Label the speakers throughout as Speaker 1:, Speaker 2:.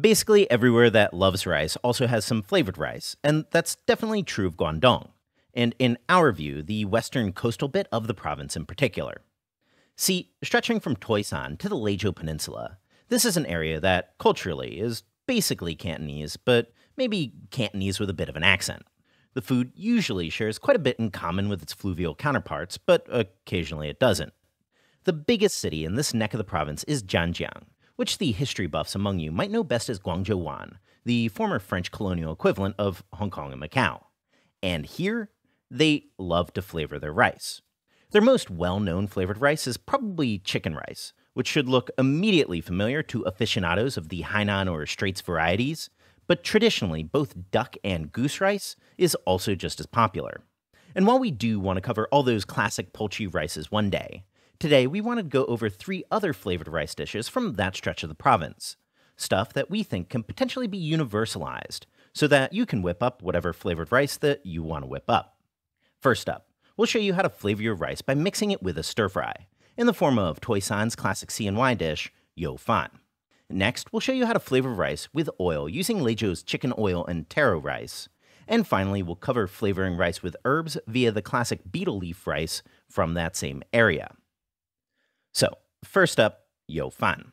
Speaker 1: Basically, everywhere that loves rice also has some flavored rice, and that's definitely true of Guangdong, and in our view, the western coastal bit of the province in particular. See, stretching from Toisan to the Liaojiu Peninsula, this is an area that, culturally, is basically Cantonese, but maybe Cantonese with a bit of an accent. The food usually shares quite a bit in common with its fluvial counterparts, but occasionally it doesn't. The biggest city in this neck of the province is Zhanjiang, which the history buffs among you might know best as Guangzhou, the former French colonial equivalent of Hong Kong and Macau. And here, they love to flavor their rice. Their most well-known flavored rice is probably chicken rice, which should look immediately familiar to aficionados of the Hainan or Straits varieties, but traditionally both duck and goose rice is also just as popular. And while we do want to cover all those classic poultry rices one day, today we want to go over 3 other flavored rice dishes from that stretch of the province. Stuff that we think can potentially be universalized, so that you can whip up whatever flavored rice that you want to whip up. First up, we'll show you how to flavor your rice by mixing it with a stir-fry, in the form of Toisan's classic CNY dish, Youfan. Next, we'll show you how to flavor rice with oil using Liaojiu's chicken oil and taro rice. And finally, we'll cover flavoring rice with herbs via the classic betel leaf rice from that same area. So, first up, Youfan.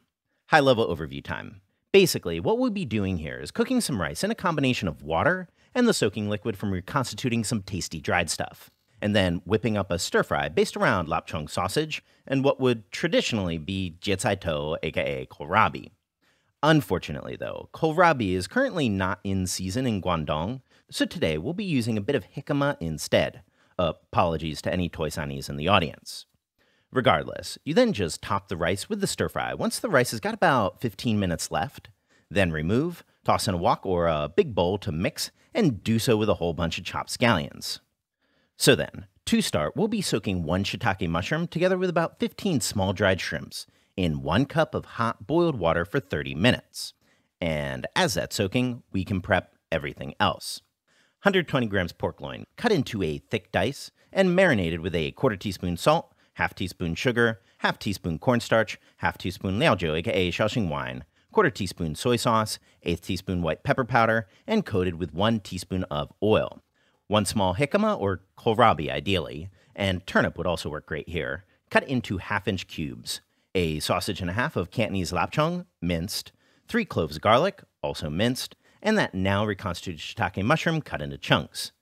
Speaker 1: High-level overview time. Basically, what we'll be doing here is cooking some rice in a combination of water and the soaking liquid from reconstituting some tasty dried stuff, and then whipping up a stir-fry based around lapchung sausage and what would traditionally be jicama, a.k.a. kohlrabi. Unfortunately, though, kohlrabi is currently not in season in Guangdong, so today we'll be using a bit of jicama instead. Apologies to any Toishanese in the audience. Regardless, you then just top the rice with the stir-fry once the rice has got about 15 minutes left. Then remove, toss in a wok or a big bowl to mix, and do so with a whole bunch of chopped scallions. So then, to start, we'll be soaking 1 shiitake mushroom together with about 15 small dried shrimps in 1 cup of hot boiled water for 30 minutes. And as that's soaking, we can prep everything else. 120 grams pork loin, cut into a thick dice, and marinated with a 1/4 teaspoon salt, 1/2 teaspoon sugar, 1/2 teaspoon cornstarch, 1/2 teaspoon liaojiu, a.k.a. Shaoxing wine, 1/4 teaspoon soy sauce, 1/8 teaspoon white pepper powder, and coated with 1 teaspoon of oil. 1 small jicama, or kohlrabi ideally, and turnip would also work great here, cut into 1/2-inch cubes. A sausage and a half of Cantonese lapchung, minced, 3 cloves of garlic, also minced, and that now reconstituted shiitake mushroom cut into chunks.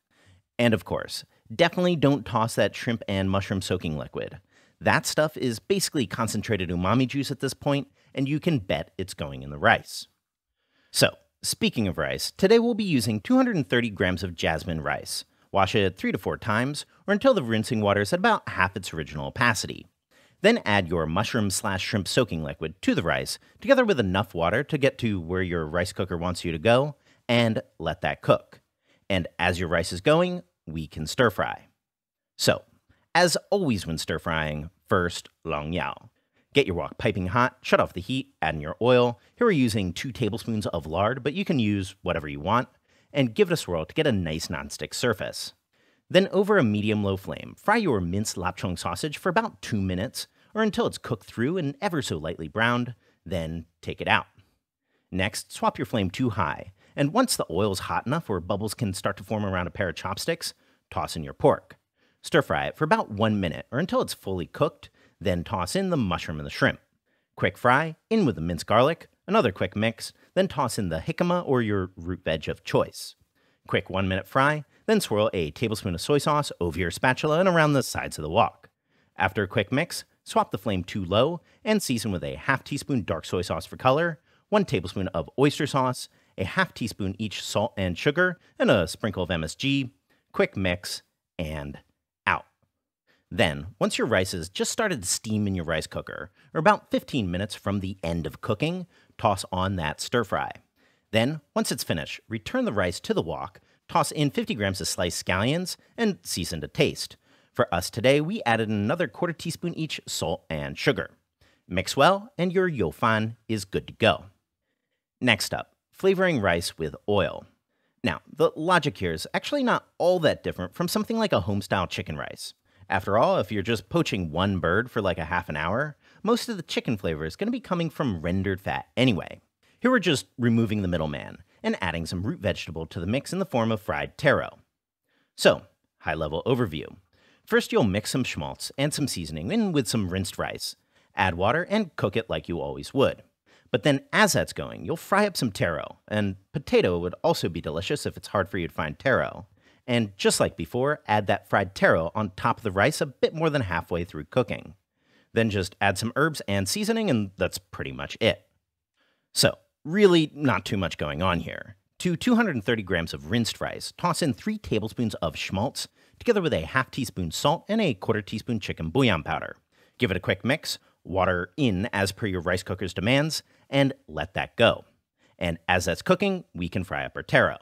Speaker 1: And of course, definitely don't toss that shrimp and mushroom soaking liquid. That stuff is basically concentrated umami juice at this point, and you can bet it's going in the rice. So, speaking of rice, today we'll be using 230 grams of jasmine rice. Wash it 3 to 4 times, or until the rinsing water is at about half its original opacity. Then add your mushroom/shrimp soaking liquid to the rice, together with enough water to get to where your rice cooker wants you to go, and let that cook. And as your rice is going, we can stir fry. So, as always when stir frying, first, long yao. Get your wok piping hot, shut off the heat, add in your oil. Here we're using 2 tablespoons of lard, but you can use whatever you want, and give it a swirl to get a nice nonstick surface. Then over a medium-low flame, fry your minced lapchung sausage for about 2 minutes, or until it's cooked through and ever so lightly browned, then take it out. Next, swap your flame to high, and once the oil is hot enough where bubbles can start to form around a pair of chopsticks, toss in your pork. Stir fry it for about 1 minute, or until it's fully cooked, then toss in the mushroom and the shrimp. Quick fry, in with the minced garlic, another quick mix, then toss in the jicama or your root veg of choice. Quick 1-minute fry, then swirl a tablespoon of soy sauce over your spatula and around the sides of the wok. After a quick mix, swap the flame to low and season with a 1/2 teaspoon dark soy sauce for color, 1 tablespoon of oyster sauce, a 1/2 teaspoon each salt and sugar, and a sprinkle of MSG. Quick mix, and out. Then, once your rice has just started to steam in your rice cooker, or about 15 minutes from the end of cooking, toss on that stir fry. Then, once it's finished, return the rice to the wok, toss in 50 grams of sliced scallions, and season to taste. For us today, we added another 1/4 teaspoon each salt and sugar. Mix well, and your Youfan is good to go. Next up, flavoring rice with oil. Now, the logic here is actually not all that different from something like a home-style chicken rice. After all, if you're just poaching one bird for like a half an hour, most of the chicken flavor is going to be coming from rendered fat anyway. Here we're just removing the middleman and adding some root vegetable to the mix in the form of fried taro. So, high-level overview. First, you'll mix some schmaltz and some seasoning in with some rinsed rice. Add water and cook it like you always would. But then as that's going, you'll fry up some taro, and potato would also be delicious if it's hard for you to find taro. And just like before, add that fried taro on top of the rice a bit more than halfway through cooking. Then just add some herbs and seasoning, and that's pretty much it. So, really not too much going on here. To 230 grams of rinsed rice, toss in 3 tablespoons of schmaltz, together with a half teaspoon salt and a quarter teaspoon chicken bouillon powder. Give it a quick mix, water in as per your rice cooker's demands, and let that go. And as that's cooking, we can fry up our taro.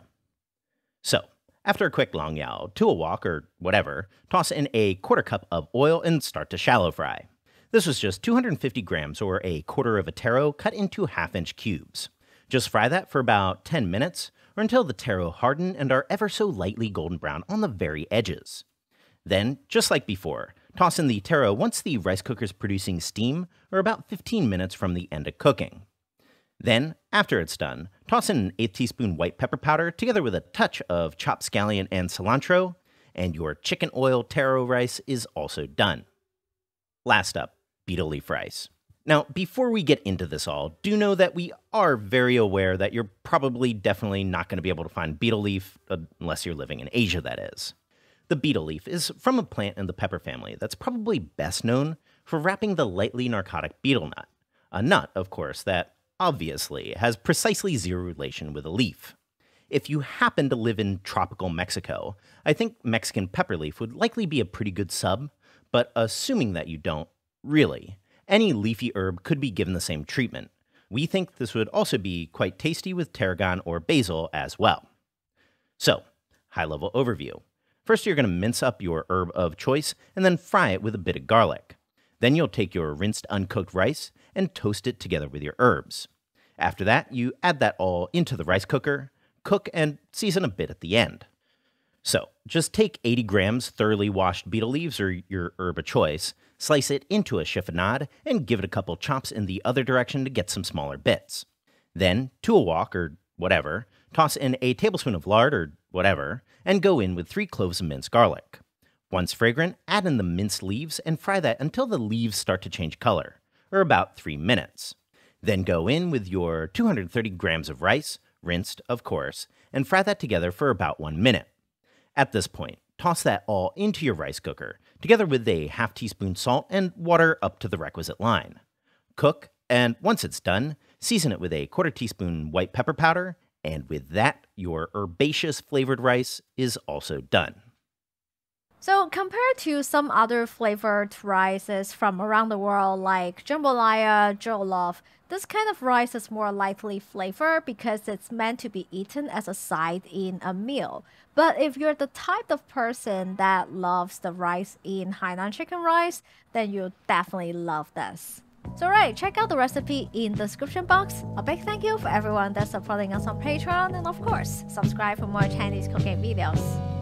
Speaker 1: So, after a quick long yao, to a wok or whatever, toss in a quarter cup of oil and start to shallow fry. This was just 250 grams or a quarter of a taro cut into half-inch cubes. Just fry that for about 10 minutes or until the taro harden and are ever so lightly golden brown on the very edges. Then, just like before, toss in the taro once the rice cooker's producing steam or about 15 minutes from the end of cooking. Then, after it's done, toss in an 1/8 teaspoon white pepper powder together with a touch of chopped scallion and cilantro, and your chicken oil taro rice is also done. Last up, betel leaf rice. Now, before we get into this all, do know that we are very aware that you're probably definitely not going to be able to find betel leaf, unless you're living in Asia, that is. The betel leaf is from a plant in the pepper family that's probably best known for wrapping the lightly narcotic betel nut. A nut, of course, that obviously has precisely zero relation with a leaf. If you happen to live in tropical Mexico, I think Mexican pepper leaf would likely be a pretty good sub, but assuming that you don't, really, any leafy herb could be given the same treatment. We think this would also be quite tasty with tarragon or basil as well. So, high-level overview. First, you're going to mince up your herb of choice and then fry it with a bit of garlic. Then you'll take your rinsed uncooked rice and toast it together with your herbs. After that, you add that all into the rice cooker, cook, and season a bit at the end. So, just take 80 grams thoroughly washed betel leaves or your herb of choice, slice it into a chiffonade, and give it a couple chops in the other direction to get some smaller bits. Then, to a wok or whatever, toss in a tablespoon of lard or whatever, and go in with 3 cloves of minced garlic. Once fragrant, add in the minced leaves and fry that until the leaves start to change color, or about 3 minutes. Then go in with your 230 grams of rice, rinsed, of course, and fry that together for about 1 minute. At this point, toss that all into your rice cooker, together with a half teaspoon salt and water up to the requisite line. Cook, and once it's done, season it with a quarter teaspoon white pepper powder, and with that, your herbaceous flavored rice is also done.
Speaker 2: So compared to some other flavored rices from around the world like jambalaya, jollof, this kind of rice is more lightly flavored because it's meant to be eaten as a side in a meal. But if you're the type of person that loves the rice in Hainan chicken rice, then you'll definitely love this. So right, check out the recipe in the description box. A big thank you for everyone that's supporting us on Patreon, and of course, subscribe for more Chinese cooking videos.